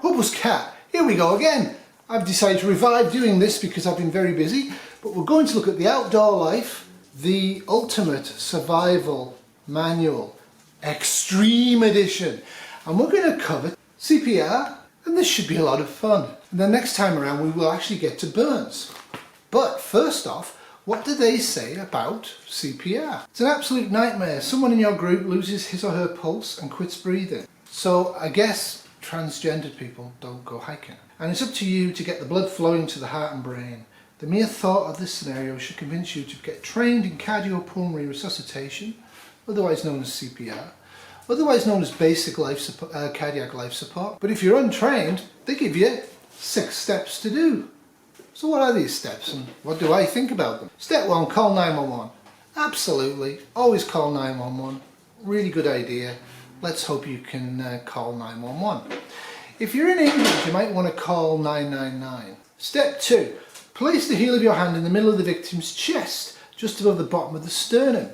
Huples cat. Here we go again. I've decided to revive doing this because I've been very busy, but we're going to look at the Outdoor Life, the Ultimate Survival Manual, Extreme Edition. And we're going to cover CPR, and this should be a lot of fun. And then next time around we will actually get to burns. But first off, what do they say about CPR? It's an absolute nightmare. Someone in your group loses his or her pulse and quits breathing. So I guess transgendered people don't go hiking. And it's up to you to get the blood flowing to the heart and brain. The mere thought of this scenario should convince you to get trained in cardiopulmonary resuscitation, otherwise known as CPR, otherwise known as basic cardiac life support. But if you're untrained, they give you 6 steps to do. So what are these steps and what do I think about them? Step 1, call 911. Absolutely, always call 911. Really good idea. Let's hope you can call 911. If you're in England, you might want to call 999. Step 2, place the heel of your hand in the middle of the victim's chest, just above the bottom of the sternum,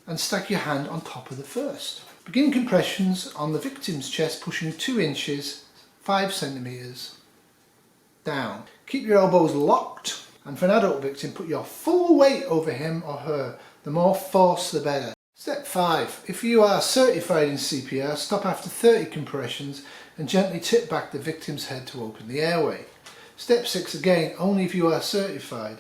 and stack your hand on top of the first. Begin compressions on the victim's chest, pushing 2 inches, 5 centimeters down. Keep your elbows locked, and for an adult victim, put your full weight over him or her. The more force, the better. Step 5. If you are certified in CPR, stop after 30 compressions and gently tip back the victim's head to open the airway. Step 6, again, only if you are certified.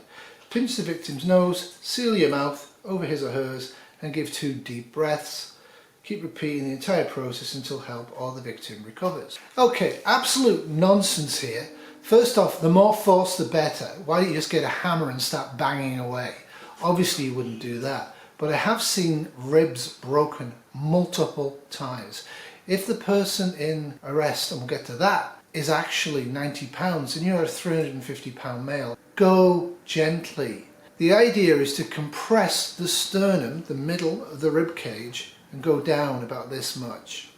Pinch the victim's nose, seal your mouth over his or hers, and give 2 deep breaths. Keep repeating the entire process until help or the victim recovers. Okay, absolute nonsense here. First off, the more force the better. Why don't you just get a hammer and start banging away? Obviously you wouldn't do that, but I have seen ribs broken multiple times. If the person in arrest, and we'll get to that, is actually 90 pounds and you're a 350 pound male, go gently. The idea is to compress the sternum, the middle of the rib cage, and go down about this much.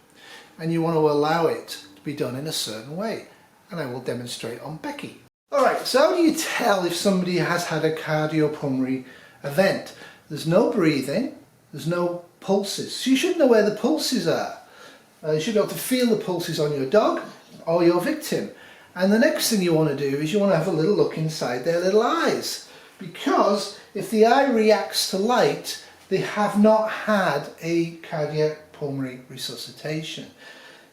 And you want to allow it to be done in a certain way. And I will demonstrate on Becky. Alright, so how do you tell if somebody has had a cardiopulmonary event? There's no breathing, there's no pulses. So you should know where the pulses are. You should be able to feel the pulses on your dog or your victim. And the next thing you want to do is you want to have a little look inside their little eyes. Because if the eye reacts to light, they have not had a cardiac pulmonary resuscitation.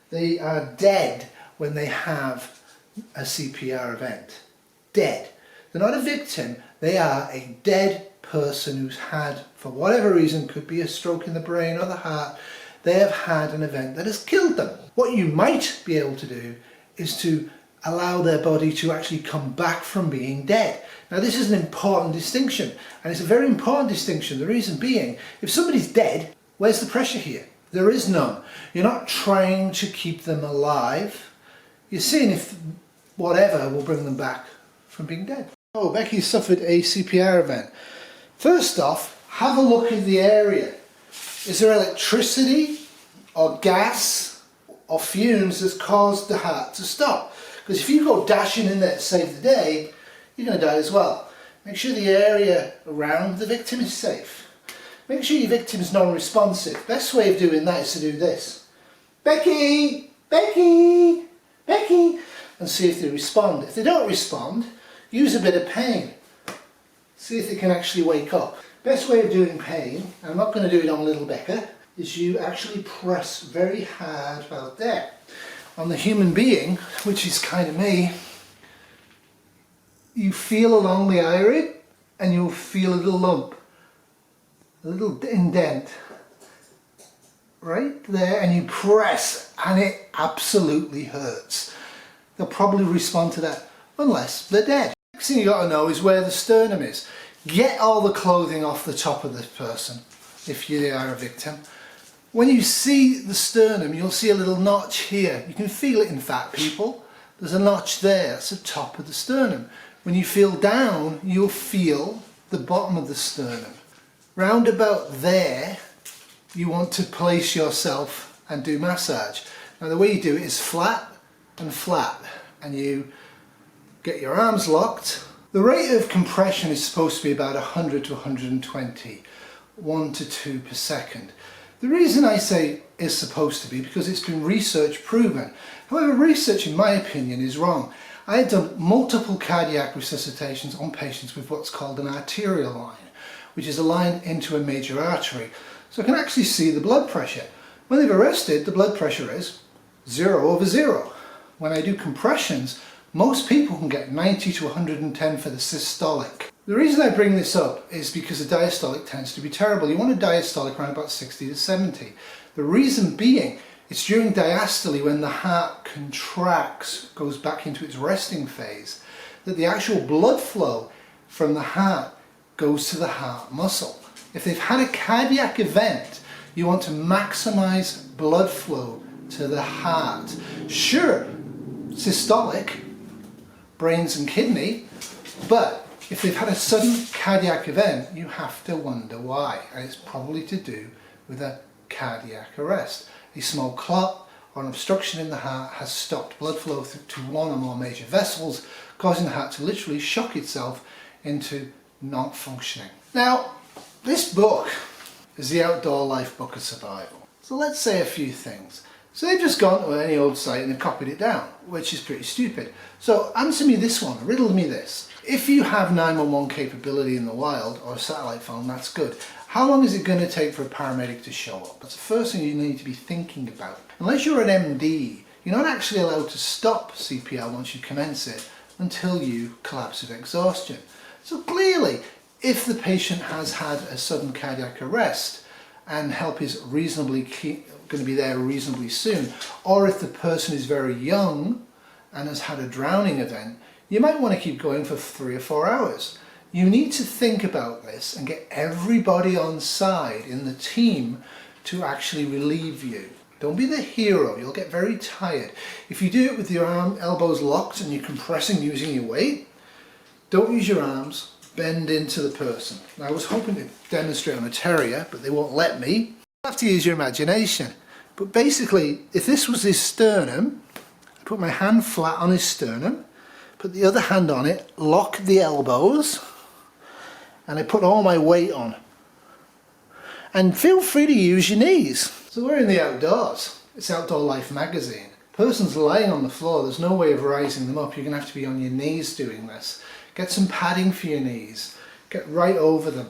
They are dead when they have a CPR event. Dead. They're not a victim, they are a dead person who's had, for whatever reason, could be a stroke in the brain or the heart, they have had an event that has killed them. What you might be able to do is to allow their body to actually come back from being dead. Now this is an important distinction, and it's a very important distinction. The reason being, if somebody's dead, where's the pressure here? There is none. You're not trying to keep them alive. You're seeing if whatever will bring them back from being dead. Oh, Becky suffered a CPR event. First off, have a look at the area. Is there electricity or gas or fumes that's caused the heart to stop? Because if you go dashing in there to save the day, you're going to die as well. Make sure the area around the victim is safe. Make sure your victim is non-responsive. Best way of doing that is to do this. Becky! Becky! Becky! And see if they respond. If they don't respond, use a bit of pain. See if they can actually wake up. Best way of doing pain, and I'm not going to do it on little Becca, is you actually press very hard about there. On the human being, which is kind of me, you feel along the irid and you'll feel a little lump, a little indent right there, and you press and it absolutely hurts. They'll probably respond to that unless they're dead. Next thing you got to know is where the sternum is. Get all the clothing off the top of this person if you are a victim. When you see the sternum, you'll see a little notch here. You can feel it in fat people. There's a notch there, that's the top of the sternum. When you feel down, you'll feel the bottom of the sternum. Round about there, you want to place yourself and do massage. Now the way you do it is flat and flat, and you get your arms locked. The rate of compression is supposed to be about 100 to 120, 1 to 2 per second. The reason I say is supposed to be because it's been research proven. However, research in my opinion is wrong. I have done multiple cardiac resuscitations on patients with what's called an arterial line, which is a line into a major artery. So I can actually see the blood pressure. When they've arrested, the blood pressure is 0/0. When I do compressions, most people can get 90 to 110 for the systolic. The reason I bring this up is because the diastolic tends to be terrible. You want a diastolic around about 60 to 70. The reason being, it's during diastole when the heart contracts, goes back into its resting phase, that the actual blood flow from the heart goes to the heart muscle. If they've had a cardiac event, you want to maximize blood flow to the heart. Sure, systolic, brains and kidney, but if they've had a sudden cardiac event, you have to wonder why, and it's probably to do with a cardiac arrest. A small clot or an obstruction in the heart has stopped blood flow to one or more major vessels, causing the heart to literally shock itself into not functioning. Now, this book is the Outdoor Life Book of Survival. So let's say a few things. So they've just gone to any old site and they've copied it down, which is pretty stupid. So answer me this one, riddle me this. If you have 911 capability in the wild or a satellite phone, that's good. How long is it going to take for a paramedic to show up? That's the first thing you need to be thinking about. Unless you're an MD, you're not actually allowed to stop CPR once you commence it until you collapse of exhaustion. So clearly, if the patient has had a sudden cardiac arrest and help is reasonably going to be there reasonably soon, or if the person is very young and has had a drowning event, you might want to keep going for 3 or 4 hours. You need to think about this and get everybody on side in the team to actually relieve you. Don't be the hero, you'll get very tired. If you do it with your elbows locked and you're compressing using your weight, don't use your arms, bend into the person. Now, I was hoping to demonstrate on a terrier, but they won't let me. You have to use your imagination. But basically, if this was his sternum, I put my hand flat on his sternum, put the other hand on it, lock the elbows, and I put all my weight on. And feel free to use your knees. So we're in the outdoors. It's Outdoor Life magazine. Person's lying on the floor, there's no way of rising them up. You're going to have to be on your knees doing this. Get some padding for your knees. Get right over them.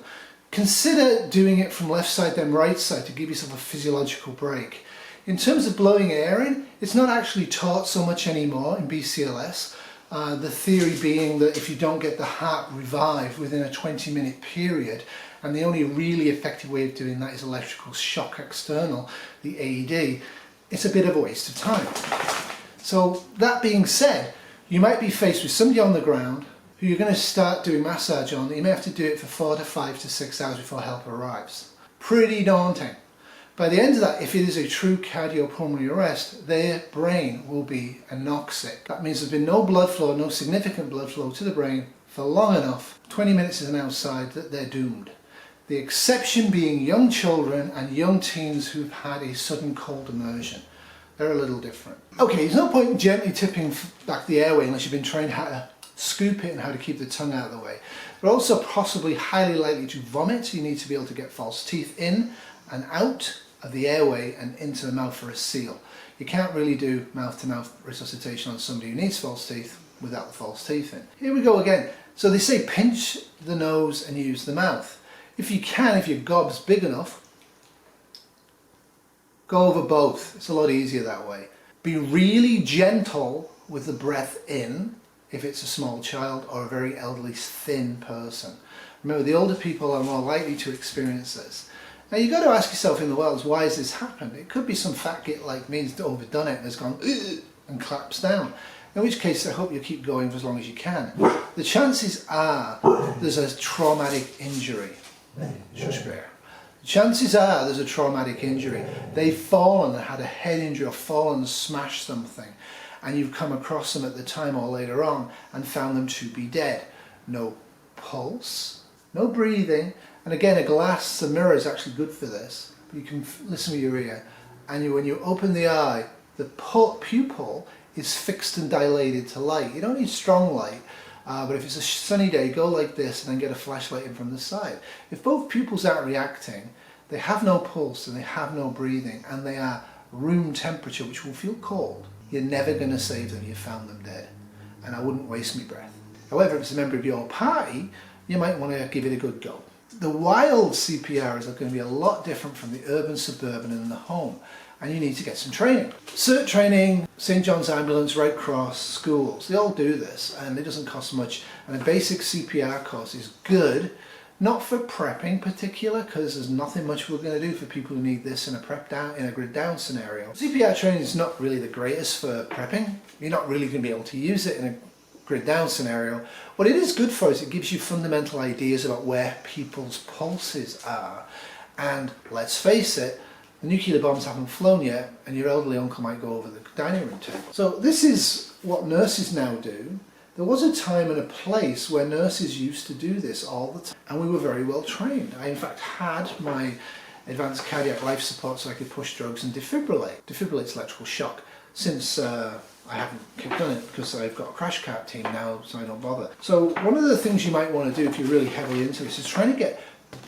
Consider doing it from left side then right side to give yourself a physiological break. In terms of blowing air in, it's not actually taught so much anymore in BCLS. The theory being that if you don't get the heart revived within a 20-minute period, and the only really effective way of doing that is electrical shock external, the AED, it's a bit of a waste of time. So that being said, you might be faced with somebody on the ground who you're going to start doing massage on. You may have to do it for 4 to 5 to 6 hours before help arrives. Pretty daunting. By the end of that, if it is a true cardiopulmonary arrest, their brain will be anoxic. That means there's been no blood flow, no significant blood flow to the brain for long enough, 20 minutes is an outside, that they're doomed. The exception being young children and young teens who've had a sudden cold immersion. They're a little different. Okay, there's no point in gently tipping back the airway unless you've been trained how to scoop it and how to keep the tongue out of the way. They're also possibly highly likely to vomit, so you need to be able to get false teeth in and out of the airway and into the mouth for a seal. You can't really do mouth-to-mouth resuscitation on somebody who needs false teeth without the false teeth in. Here we go again. So they say pinch the nose and use the mouth. If you can, if your gob's big enough, go over both. It's a lot easier that way. Be really gentle with the breath in if it's a small child or a very elderly, thin person. Remember, the older people are more likely to experience this. Now you've got to ask yourself in the wells, why has this happened? It could be some fat git like me who's overdone it and has gone and collapsed down. In which case I hope you keep going for as long as you can. The chances are there's a traumatic injury. Shush, Behr. The chances are there's a traumatic injury. They've fallen and had a head injury or fallen and smashed something, and you've come across them at the time or later on and found them to be dead. No pulse, no breathing, and again a glass, a mirror is actually good for this, but you can listen with your ear, and when you open the eye, the pupil is fixed and dilated to light. You don't need strong light, but if it's a sunny day, go like this and then get a flashlight in from the side. If both pupils aren't reacting, They have no pulse and they have no breathing, and they are room temperature, which will feel cold. You're never going to save them. You found them dead, and I wouldn't waste my breath. However, if it's a member of your party, you might want to give it a good go. The wild CPR is going to be a lot different from the urban, suburban and the home, and you need to get some training. CERT training, St. John's Ambulance, Red Cross, schools, they all do this, and it doesn't cost much, and a basic CPR course is good. Not for prepping particular, because there's nothing much we're going to do for people who need this in a grid down scenario. CPR training is not really the greatest for prepping. You're not really going to be able to use it in a grid down scenario. What it is good for is it gives you fundamental ideas about where people's pulses are. And let's face it, the nuclear bombs haven't flown yet, and your elderly uncle might go over the dining room table. So this is what nurses now do. There was a time and a place where nurses used to do this all the time, and we were very well trained. I in fact had my advanced cardiac life support so I could push drugs and defibrillate. Defibrillate's electrical shock. Since I haven't done it because I've got a crash cart team now, so I don't bother. So one of the things you might want to do if you're really heavily into this is trying to get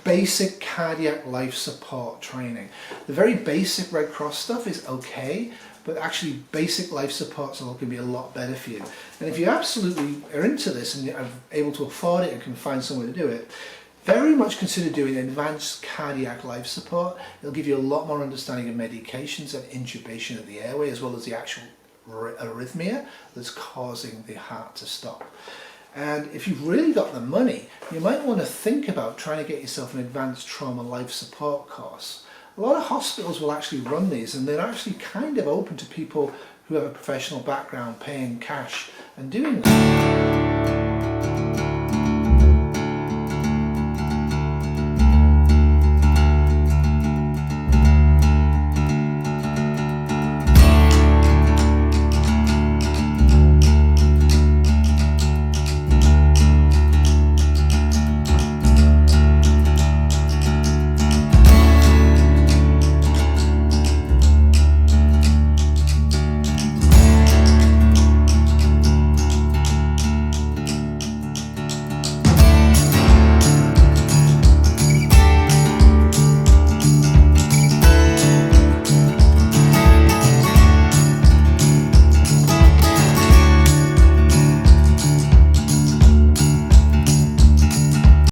basic cardiac life support training. The very basic Red Cross stuff is okay, but actually basic life supports are going to be a lot better for you. And if you absolutely are into this and are able to afford it and can find somewhere to do it, very much consider doing advanced cardiac life support. It'll give you a lot more understanding of medications and intubation of the airway, as well as the actual arrhythmia that's causing the heart to stop. And if you've really got the money, you might want to think about trying to get yourself an advanced trauma life support course. A lot of hospitals will actually run these, and they're actually kind of open to people who have a professional background paying cash and doing that.